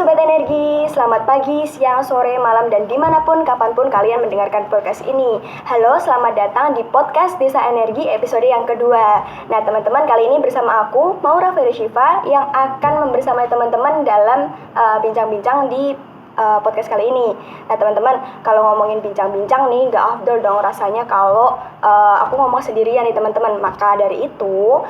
Sobat Energi, selamat pagi, siang, sore, malam, dan dimanapun, kapanpun kalian mendengarkan podcast ini. Halo, selamat datang di podcast Desa Energi episode yang kedua. Nah teman-teman, kali ini bersama aku, Maura Verishiva, yang akan membersamai teman-teman dalam bincang-bincang di podcast kali ini. Nah teman-teman, kalau ngomongin bincang-bincang nih, gak afdol dong rasanya kalau aku ngomong sendirian nih teman-teman. Maka dari itu,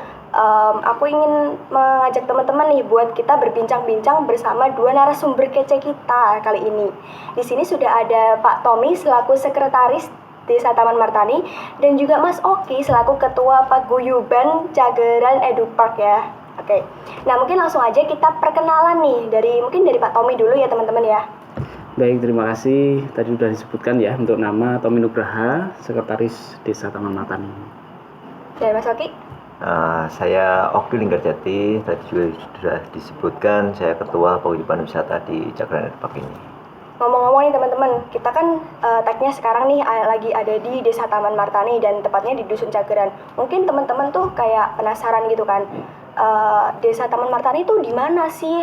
aku ingin mengajak teman-teman nih buat kita berbincang-bincang bersama dua narasumber kece kita kali ini. Di sini sudah ada Pak Tommy selaku sekretaris Desa Taman Martani dan juga Mas Oki selaku ketua Paguyuban Cageran Edupark ya. Oke. Nah, mungkin langsung aja kita perkenalan nih dari Pak Tommy dulu ya teman-teman ya. Baik, terima kasih. Tadi sudah disebutkan ya untuk nama Tommy Nugraha, sekretaris Desa Taman Martani. Dan Mas Oki? Saya Oki Linggarjati, tadi juga sudah disebutkan saya ketua paguyuban wisata di Cageran Edupark ini. Ngomong-ngomong nih teman-teman, kita kan tagnya sekarang nih lagi ada di Desa Taman Martani dan tepatnya di Dusun Cageran. Mungkin teman-teman tuh kayak penasaran gitu kan, Desa Taman Martani itu di mana sih,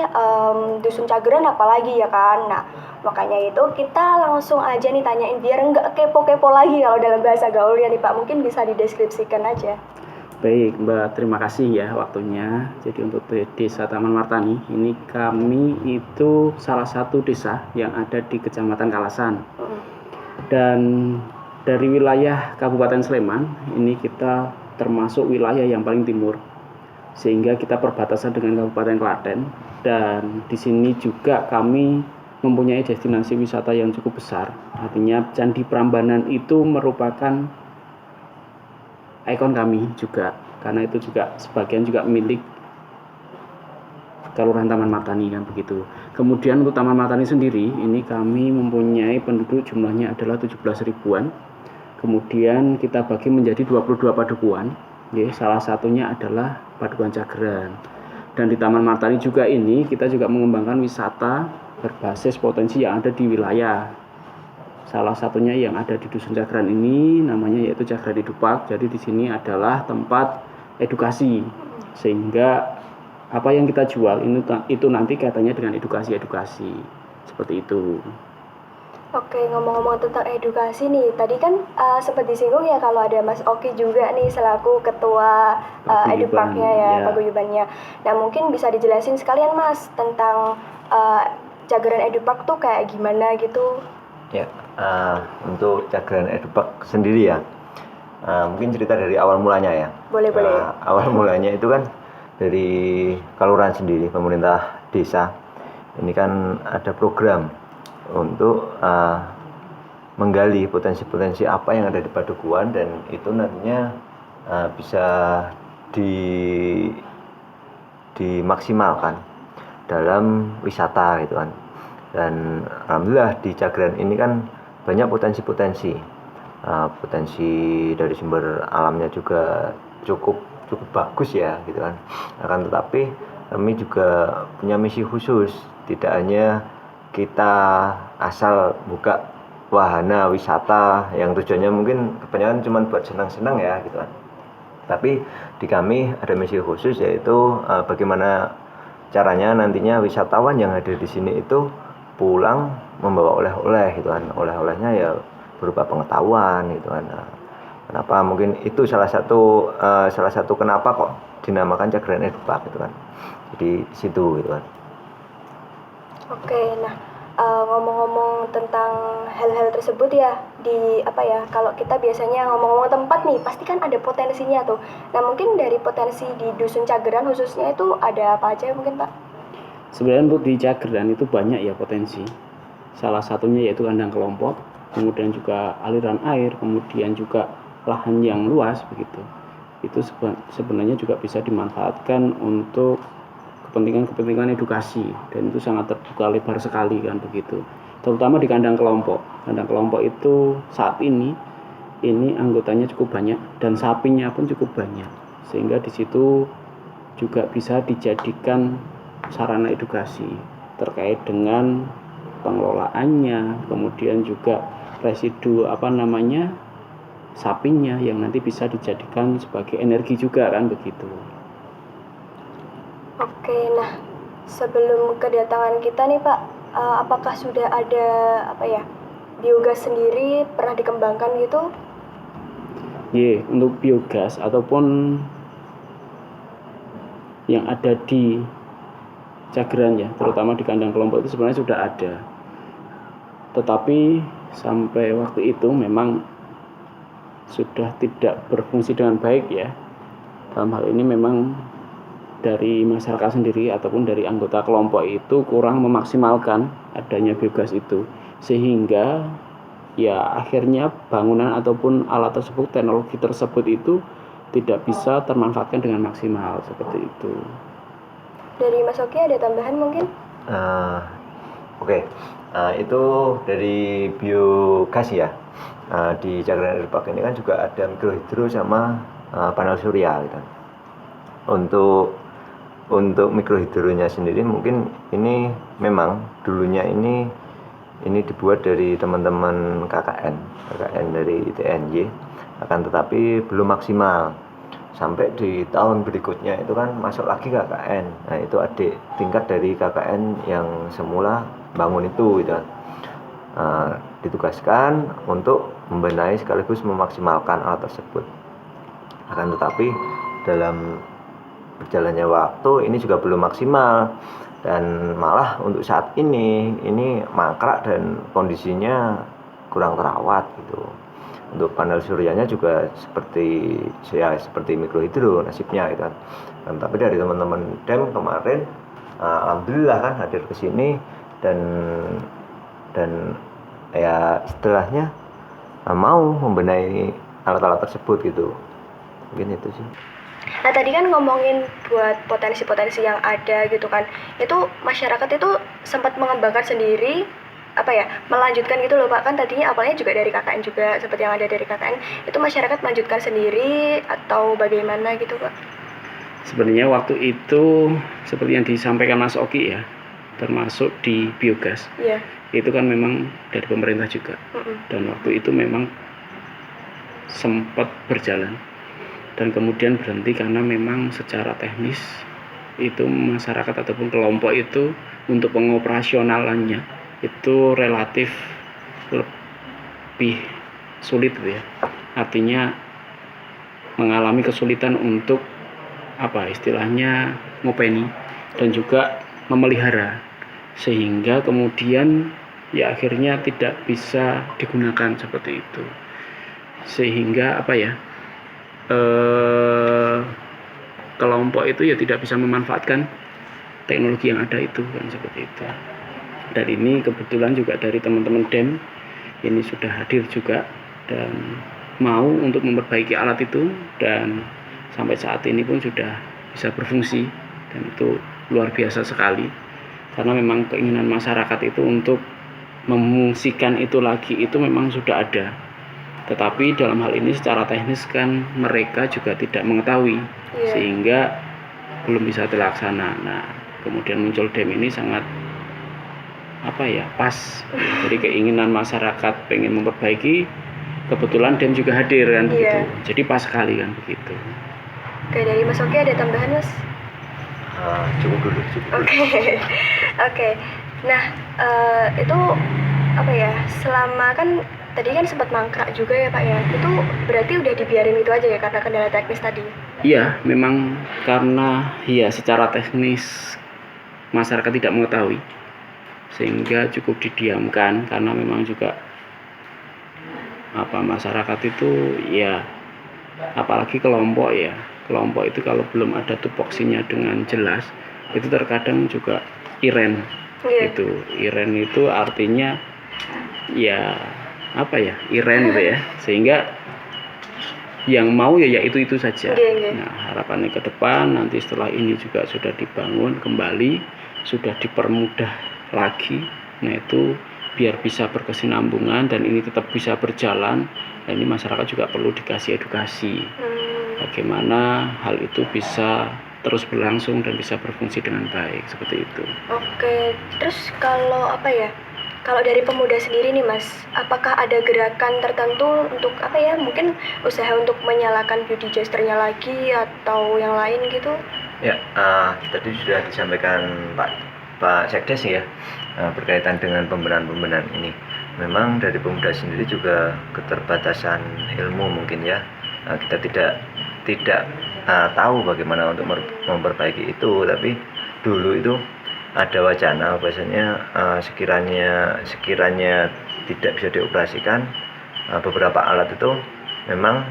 Dusun Cageran apalagi ya kan? Nah, makanya itu kita langsung aja nih tanyain biar nggak kepo-kepo lagi kalau dalam bahasa gaulnya nih Pak. Mungkin bisa dideskripsikan aja. Baik Mbak, terima kasih ya waktunya. Jadi untuk Desa Taman Martani, ini kami itu salah satu desa yang ada di Kecamatan Kalasan. Dan dari wilayah Kabupaten Sleman, ini kita termasuk wilayah yang paling timur. Sehingga kita perbatasan dengan Kabupaten Klaten. Dan di sini juga kami mempunyai destinasi wisata yang cukup besar. Artinya Candi Prambanan itu merupakan ikon kami juga, karena itu juga sebagian juga milik Kelurahan Taman Martani kan begitu. Kemudian untuk Taman Martani sendiri, ini kami mempunyai penduduk jumlahnya adalah 17 ribuan. Kemudian kita bagi menjadi 22 padukuan. Ya, salah satunya adalah Padukuhan Cageran. Dan di Taman Martani juga ini kita juga mengembangkan wisata berbasis potensi yang ada di wilayah. Salah satunya yang ada di Dusun Cageran ini namanya yaitu Cageran Edupark. Jadi di sini adalah tempat edukasi, sehingga apa yang kita jual itu nanti kaitannya dengan edukasi seperti itu. Oke, ngomong-ngomong tentang edukasi nih, tadi kan sempat disinggung ya kalau ada Mas Oki juga nih selaku ketua Eduparknya ya, paguyubannya. Nah mungkin bisa dijelasin sekalian Mas tentang Cageran Edupark tuh kayak gimana gitu? Ya, untuk Cageran Edupark sendiri ya, mungkin cerita dari awal mulanya ya. Boleh. Awal mulanya itu kan dari kelurahan sendiri, pemerintah desa. Ini kan ada program untuk menggali potensi-potensi apa yang ada di padukuhan dan itu nantinya bisa dimaksimalkan dalam wisata gitu kan. Dan alhamdulillah di Cageran ini kan banyak potensi dari sumber alamnya juga cukup bagus ya gitu kan. Akan tetapi kami juga punya misi khusus, tidak hanya kita asal buka wahana wisata yang tujuannya mungkin kebanyakan cuma buat senang-senang ya gitu kan. Tapi di kami ada misi khusus, yaitu bagaimana caranya nantinya wisatawan yang hadir di sini itu pulang membawa oleh-oleh gitu kan. Oleh-olehnya ya berupa pengetahuan gitu kan. Kenapa mungkin itu salah satu kenapa kok dinamakan Cageran Edupark gitu kan. Jadi di situ gitu kan. Oke, nah ngomong-ngomong tentang hal-hal tersebut ya, kalau kita biasanya ngomong-ngomong tempat nih, pasti kan ada potensinya tuh. Nah mungkin dari potensi di Dusun Cageran khususnya itu ada apa aja mungkin Pak? Sebenarnya untuk di Cageran itu banyak ya potensi. Salah satunya yaitu kandang kelompok, kemudian juga aliran air, kemudian juga lahan yang luas begitu. Itu sebenarnya juga bisa dimanfaatkan untuk kepentingan edukasi dan itu sangat terbuka lebar sekali kan begitu. Terutama di kandang kelompok. Kandang kelompok itu saat ini anggotanya cukup banyak dan sapinya pun cukup banyak. Sehingga di situ juga bisa dijadikan sarana edukasi terkait dengan pengelolaannya, kemudian juga residu sapinya yang nanti bisa dijadikan sebagai energi juga kan begitu. Oke, nah Sebelum kedatangan kita nih Pak, apakah sudah ada biogas sendiri pernah dikembangkan gitu? Untuk biogas ataupun yang ada di Cageran ya, terutama di kandang kelompok itu sebenarnya sudah ada. Tetapi sampai waktu itu memang sudah tidak berfungsi dengan baik ya. Dalam hal ini memang dari masyarakat sendiri ataupun dari anggota kelompok itu kurang memaksimalkan adanya biogas itu, sehingga ya akhirnya bangunan ataupun alat tersebut, teknologi tersebut itu tidak bisa termanfaatkan dengan maksimal seperti itu. Dari Mas Oki ada tambahan mungkin? Oke. Itu dari biogas ya. Di Cageran Air Park ini kan juga ada mikrohidro sama panel surya gitu. Untuk mikrohidronya sendiri mungkin ini memang dulunya ini dibuat dari teman-teman KKN dari ITNY, akan tetapi belum maksimal. Sampai di tahun berikutnya itu kan masuk lagi KKN. Nah, itu adik tingkat dari KKN yang semula bangun itu gitu. Ditugaskan untuk membenahi sekaligus memaksimalkan alat tersebut. Akan tetapi dalam berjalannya waktu ini juga belum maksimal, dan malah untuk saat ini mangkrak dan kondisinya kurang terawat gitu. Untuk panel suryanya juga seperti mikrohidro nasibnya gitu kan. Tapi dari teman-teman DEM kemarin alhamdulillah kan hadir ke sini dan ya istilahnya mau membenahi alat-alat tersebut gitu. Mungkin itu sih. Nah tadi kan ngomongin buat potensi-potensi yang ada gitu kan, itu masyarakat itu sempat mengembangkan sendiri melanjutkan gitu loh Pak, kan tadinya awalnya juga dari KKN juga seperti yang ada dari KKN, itu masyarakat melanjutkan sendiri atau bagaimana gitu Pak? Sebenarnya waktu itu seperti yang disampaikan Mas Oki ya, termasuk di biogas, itu kan memang dari pemerintah juga. Dan waktu itu memang sempat berjalan dan kemudian berhenti karena memang secara teknis itu masyarakat ataupun kelompok itu untuk pengoperasionalannya itu relatif lebih sulit ya. Artinya mengalami kesulitan untuk istilahnya ngopeni dan juga memelihara, sehingga kemudian ya akhirnya tidak bisa digunakan seperti itu, sehingga kelompok itu ya tidak bisa memanfaatkan teknologi yang ada itu kan seperti itu. Dan ini kebetulan juga dari teman-teman DEM ini sudah hadir juga dan mau untuk memperbaiki alat itu, dan sampai saat ini pun sudah bisa berfungsi, dan itu luar biasa sekali karena memang keinginan masyarakat itu untuk memungsikan itu lagi itu memang sudah ada. Tetapi dalam hal ini secara teknis kan mereka juga tidak mengetahui, sehingga belum bisa dilaksana. Nah, kemudian muncul DEM ini sangat pas. Jadi keinginan masyarakat pengen memperbaiki, kebetulan DEM juga hadir kan begitu. Jadi pas sekali kan begitu. Oke, dari Mas Oki ada tambahan Mas? Cukup dulu. Oke. Nah, itu selama kan tadi kan sempat mangkrak juga ya Pak ya, itu berarti udah dibiarin itu aja ya karena kendala teknis tadi? Iya, memang karena secara teknis masyarakat tidak mengetahui, sehingga cukup didiamkan karena memang juga masyarakat itu ya, apalagi kelompok itu kalau belum ada tupoksinya dengan jelas itu terkadang juga iren. Iren itu artinya iren gitu ya, sehingga yang mau ya itu saja. Nah, harapannya ke depan nanti setelah ini juga sudah dibangun kembali, sudah dipermudah lagi, nah itu biar bisa berkesinambungan dan ini tetap bisa berjalan. Nah, ini masyarakat juga perlu dikasih edukasi bagaimana hal itu bisa terus berlangsung dan bisa berfungsi dengan baik seperti itu. Oke, terus kalau kalau dari pemuda sendiri nih Mas, apakah ada gerakan tertentu untuk mungkin usaha untuk menyalakan biodigester-nya lagi atau yang lain gitu? Ya, tadi sudah disampaikan Pak Sekdes ya, berkaitan dengan pembenahan ini. Memang dari pemuda sendiri juga keterbatasan ilmu mungkin ya. Kita tidak tahu bagaimana untuk memperbaiki itu, tapi dulu itu ada wacana bahwasanya sekiranya tidak bisa dioperasikan, beberapa alat itu memang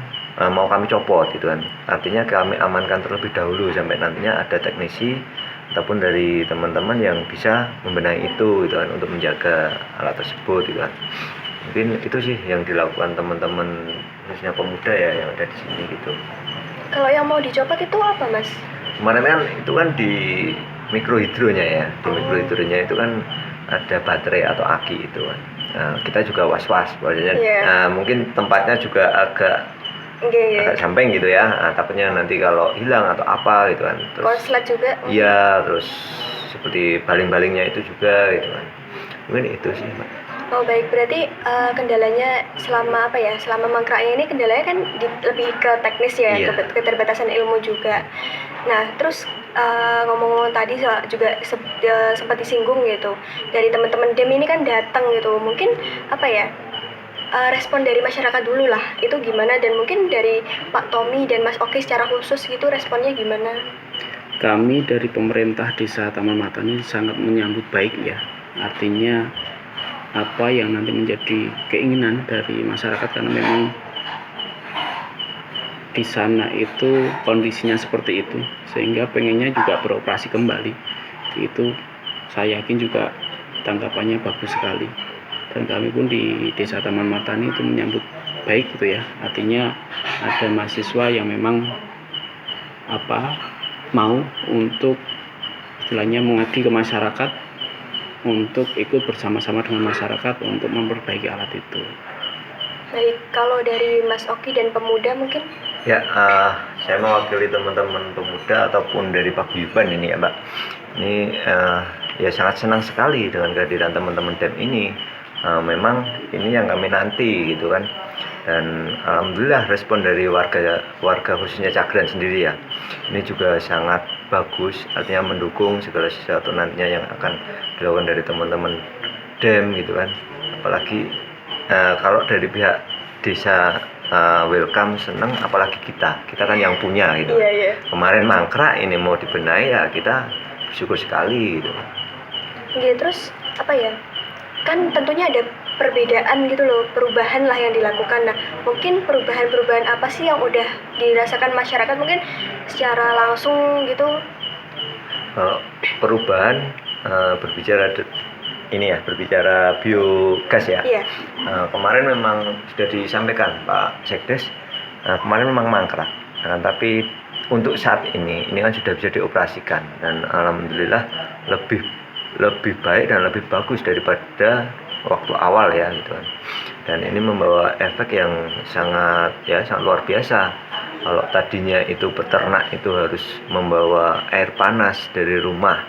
mau kami copot gitu kan. Artinya kami amankan terlebih dahulu sampai nantinya ada teknisi ataupun dari teman-teman yang bisa membenahi itu gitu kan, untuk menjaga alat tersebut gitu kan. Mungkin itu sih yang dilakukan teman-teman khususnya pemuda ya yang ada di sini gitu. Kalau yang mau dicopot itu apa, Mas? Kemarin kan itu kan di mikrohidronya ya, di mikrohidronya itu kan ada baterai atau aki itu kan. Kita juga was-was bahwasanya mungkin tempatnya juga agak samping gitu ya, takutnya nanti kalau hilang atau apa gitu kan. Terus Konslet juga. iya, terus seperti baling-balingnya itu juga gitu kan. Mungkin itu sih, Mbak. Oh baik, berarti kendalanya selama mangkraknya ini kendalanya kan lebih ke teknis ya, Iya. keterbatasan ilmu juga. Nah terus ngomong-ngomong tadi juga sempat disinggung gitu, dari teman-teman DEM ini kan datang gitu, mungkin respon dari masyarakat dulu lah itu gimana, dan mungkin dari Pak Tommy dan Mas Oki secara khusus gitu responnya gimana? Kami dari pemerintah Desa Taman Mata ini sangat menyambut baik ya. Artinya apa yang nanti menjadi keinginan dari masyarakat, karena memang di sana itu kondisinya seperti itu, sehingga pengennya juga beroperasi kembali. Itu saya yakin juga tanggapannya bagus sekali. Dan kami pun di Desa Taman Martani itu menyambut baik gitu ya. Artinya ada mahasiswa yang memang mau untuk istilahnya mengabdi ke masyarakat, untuk ikut bersama-sama dengan masyarakat untuk memperbaiki alat itu. Baik, kalau dari Mas Oki dan pemuda mungkin? Ya, saya mewakili teman-teman pemuda ataupun dari paguyuban ini ya, Mbak. Ini ya sangat senang sekali dengan kehadiran teman-teman DEM ini. Memang ini yang kami nanti gitu kan. Dan alhamdulillah respon dari warga khususnya Cagran sendiri ya, ini juga sangat bagus, artinya mendukung segala sesuatu nantinya yang akan dilakukan dari teman-teman DEM gitu kan. Apalagi kalau dari pihak desa welcome, seneng, apalagi kita kan yang punya gitu. Iya. Kemarin mangkrak, ini mau dibenahi ya, kita bersyukur sekali gitu. Iya, terus kan tentunya ada perbedaan gitu loh, perubahan lah yang dilakukan. Nah mungkin perubahan apa sih yang udah dirasakan masyarakat mungkin secara langsung gitu? Perubahan berbicara biogas ya. Iya. Kemarin memang sudah disampaikan Pak Sekdes, kemarin memang mangkrak, tapi untuk saat ini kan sudah bisa dioperasikan, dan alhamdulillah lebih baik dan lebih bagus daripada waktu awal ya gitu kan. Dan ini membawa efek yang sangat luar biasa. Kalau tadinya itu peternak itu harus membawa air panas dari rumah,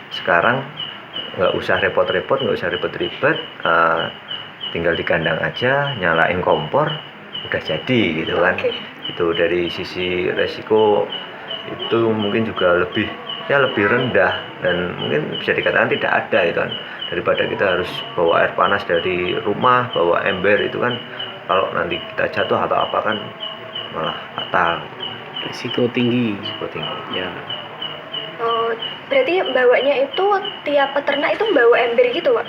sekarang nggak usah repot-repot, nggak usah ribet-ribet, tinggal di kandang aja, nyalain kompor, udah jadi gitu kan. Itu dari sisi resiko itu mungkin juga lebih rendah, dan mungkin bisa dikatakan tidak ada gitu kan, daripada kita harus bawa air panas dari rumah, bawa ember itu kan, kalau nanti kita jatuh atau apa kan malah fatal. Risiko tinggi. Ya. Oh, berarti bawanya itu tiap peternak itu bawa ember gitu, Pak?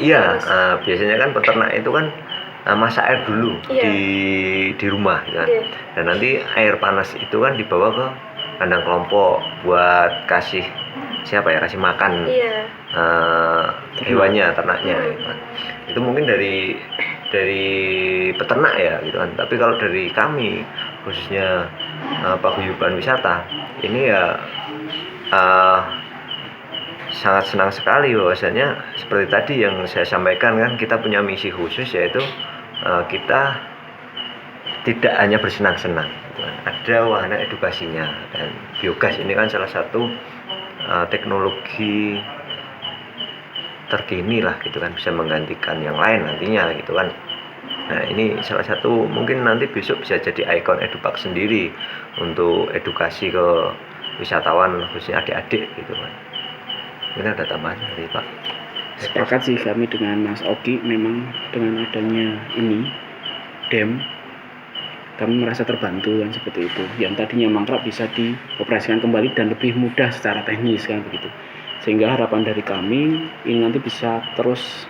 Iya, biasanya kan peternak itu kan masak air dulu di rumah gitu kan. Dan nanti air panas itu kan dibawa ke kandang kelompok buat kasih makan hewannya, ternaknya gitu kan. Itu mungkin dari peternak ya gitu kan. Tapi kalau dari kami khususnya paguyuban wisata ini ya sangat senang sekali bahwasanya seperti tadi yang saya sampaikan kan, kita punya misi khusus, yaitu kita tidak hanya bersenang-senang, ada wahana edukasinya. Dan biogas ini kan salah satu teknologi terkini lah gitu kan, bisa menggantikan yang lain nantinya gitu kan. Nah ini salah satu, mungkin nanti besok bisa jadi ikon Edupak sendiri untuk edukasi ke wisatawan khususnya adik-adik gitu kan. Ini ada tambahan dari Pak. Sepakat sih kami dengan Mas Oki, memang dengan adanya ini dam kami merasa terbantu kan seperti itu. Yang tadinya mangkrak bisa dioperasikan kembali dan lebih mudah secara teknis kan begitu. Sehingga harapan dari kami ini nanti bisa terus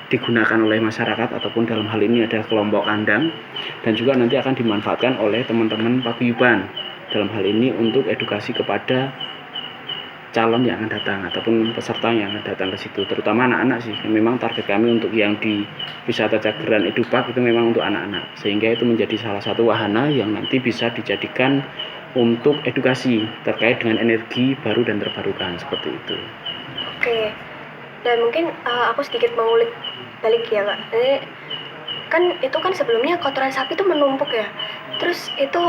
digunakan oleh masyarakat ataupun dalam hal ini adalah kelompok kandang, dan juga nanti akan dimanfaatkan oleh teman-teman paguyuban dalam hal ini untuk edukasi kepada calon yang akan datang ataupun peserta yang akan datang ke situ, terutama anak-anak sih. Memang target kami untuk yang di wisata Cageran Edupark itu memang untuk anak-anak, sehingga itu menjadi salah satu wahana yang nanti bisa dijadikan untuk edukasi terkait dengan energi baru dan terbarukan seperti itu. Oke, dan mungkin aku sedikit mengulik balik ya Kak. Ini kan itu kan sebelumnya kotoran sapi itu menumpuk ya, terus itu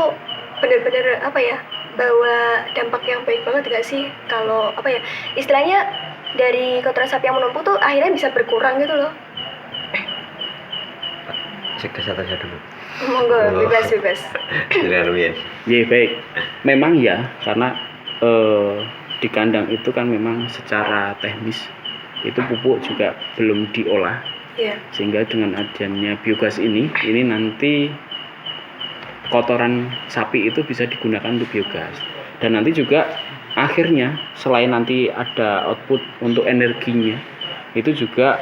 benar-benar apa ya, bawa dampak yang baik banget gak sih, kalau apa ya istilahnya dari kotoran sapi yang menumpuk tuh akhirnya bisa berkurang gitu loh. Cek ke atasnya dulu. Monggo, bebas. Dengan Rumian. Ya baik, memang ya karena di kandang itu kan memang secara teknis itu pupuk juga belum diolah. Iya. Sehingga dengan adanya biogas ini nanti kotoran sapi itu bisa digunakan untuk biogas. Dan nanti juga akhirnya selain nanti ada output untuk energinya, itu juga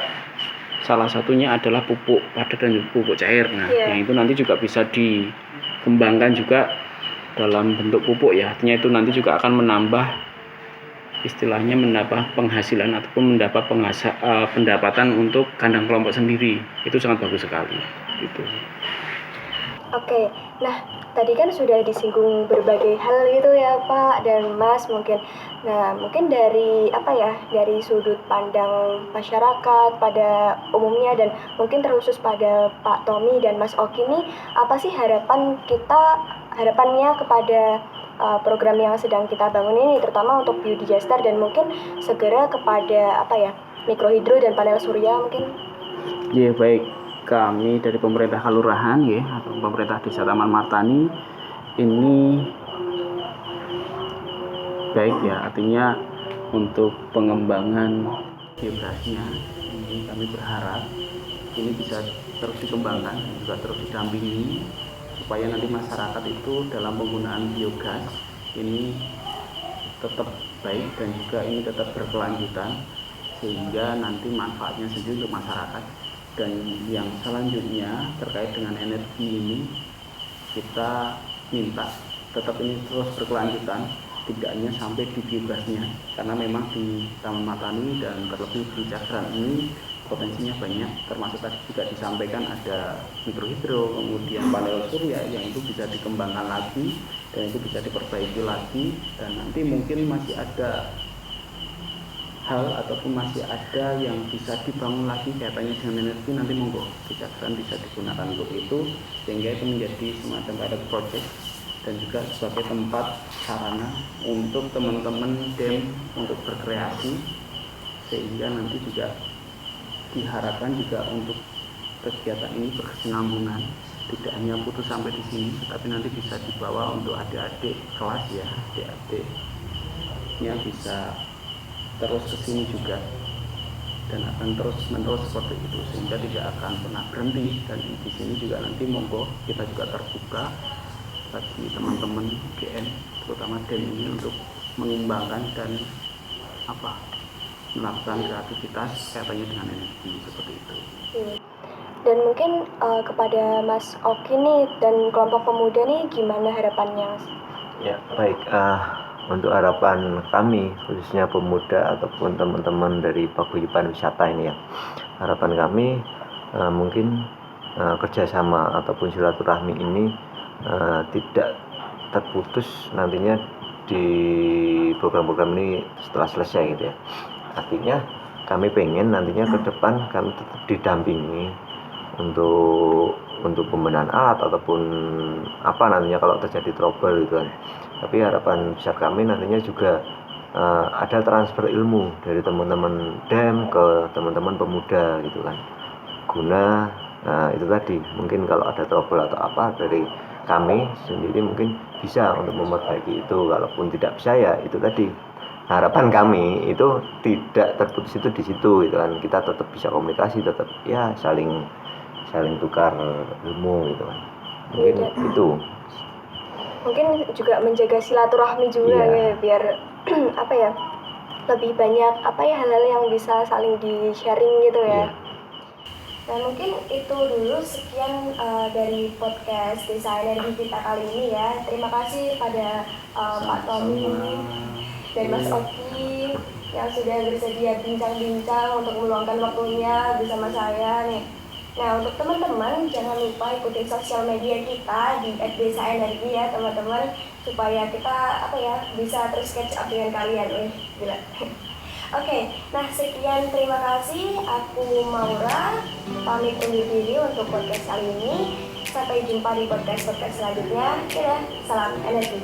salah satunya adalah pupuk padat dan pupuk cair. Nah, yang itu nanti juga bisa dikembangkan juga dalam bentuk pupuk ya. Artinya itu nanti juga akan menambah, istilahnya mendapat penghasilan ataupun mendapat pendapatan untuk kandang kelompok sendiri. Itu sangat bagus sekali gitu. Oke, nah tadi kan sudah disinggung berbagai hal gitu ya Pak dan Mas mungkin. Nah mungkin dari apa ya, dari sudut pandang masyarakat pada umumnya dan mungkin terkhusus pada Pak Tommy dan Mas Oki nih, apa sih harapannya kepada program yang sedang kita bangun ini, terutama untuk biodigester dan mungkin segera kepada apa ya, mikrohidro dan panel surya mungkin? Ya baik, kami dari pemerintah Kalurahan ya atau pemerintah Desa Taman Martani ini baik ya, artinya untuk pengembangan biogasnya ini kami berharap ini bisa terus dikembangkan dan juga terus didampingi supaya nanti masyarakat itu dalam penggunaan biogas ini tetap baik dan juga ini tetap berkelanjutan, sehingga nanti manfaatnya sendiri untuk masyarakat. Dan yang selanjutnya terkait dengan energi ini, kita minta tetap ini terus berkelanjutan, tidak hanya sampai di biogasnya, karena memang di Taman Martani dan terlebih di Cageran ini potensinya banyak, termasuk tadi juga disampaikan ada mikrohidro, kemudian panel surya yang itu bisa dikembangkan lagi dan itu bisa diperbaiki lagi, dan nanti mungkin masih ada hal ataupun masih ada yang bisa dibangun lagi kaitannya dengan energi, nanti monggo Cageran bisa digunakan untuk itu, sehingga itu menjadi semacam pilot project dan juga sebagai tempat sarana untuk teman-teman DEM untuk berkreasi, sehingga nanti juga diharapkan juga untuk kegiatan ini berkesinambungan, tidak hanya putus sampai di sini, tapi nanti bisa dibawa untuk adik-adik kelas ya, adik-adiknya bisa terus ke sini juga dan akan terus menerus seperti itu, sehingga tidak akan pernah berhenti. Dan di sini juga nanti monggo kita juga terbuka bagi teman-teman GN terutama DEM ini untuk mengembangkan dan melakukan kreativitas kaitannya dengan energi seperti itu. Dan mungkin kepada Mas Oki nih dan kelompok pemuda nih gimana harapannya Mas? Ya baik, untuk harapan kami khususnya pemuda ataupun teman-teman dari paguyuban wisata ini ya, harapan kami mungkin kerjasama ataupun silaturahmi ini tidak terputus nantinya di program-program ini setelah selesai gitu ya. Artinya kami pengen nantinya ke depan kami tetap didampingi untuk pembenahan alat ataupun apa nantinya kalau terjadi trouble gitu kan. Tapi harapan besar kami nantinya juga ada transfer ilmu dari teman-teman DEM ke teman-teman pemuda gitu kan, guna itu tadi mungkin kalau ada trouble atau apa dari kami sendiri mungkin bisa untuk memperbaiki itu. Kalaupun tidak bisa ya itu tadi, harapan kami itu tidak terputus itu di situ gitu kan. Kita tetap bisa komunikasi, tetap ya saling tukar ilmu gitu kan. Mungkin itu. Mungkin juga menjaga silaturahmi juga ya, biar apa ya, lebih banyak apa ya hal-hal yang bisa saling di-sharing gitu ya. Nah mungkin itu dulu sekian dari podcast Desa Energi kita kali ini ya. Terima kasih pada Pak Tommy dan Mas Oki yang sudah bersedia bincang-bincang untuk meluangkan waktunya bersama saya nih. Nah untuk teman-teman jangan lupa ikuti sosial media kita di @desa_energi ya teman-teman, supaya kita apa ya bisa terus catch up dengan kalian. Gila. Oke, nah sekian, terima kasih. Aku Maura, pamit undur diri untuk podcast kali ini. Sampai jumpa di podcast selanjutnya. Dadah, salam energi.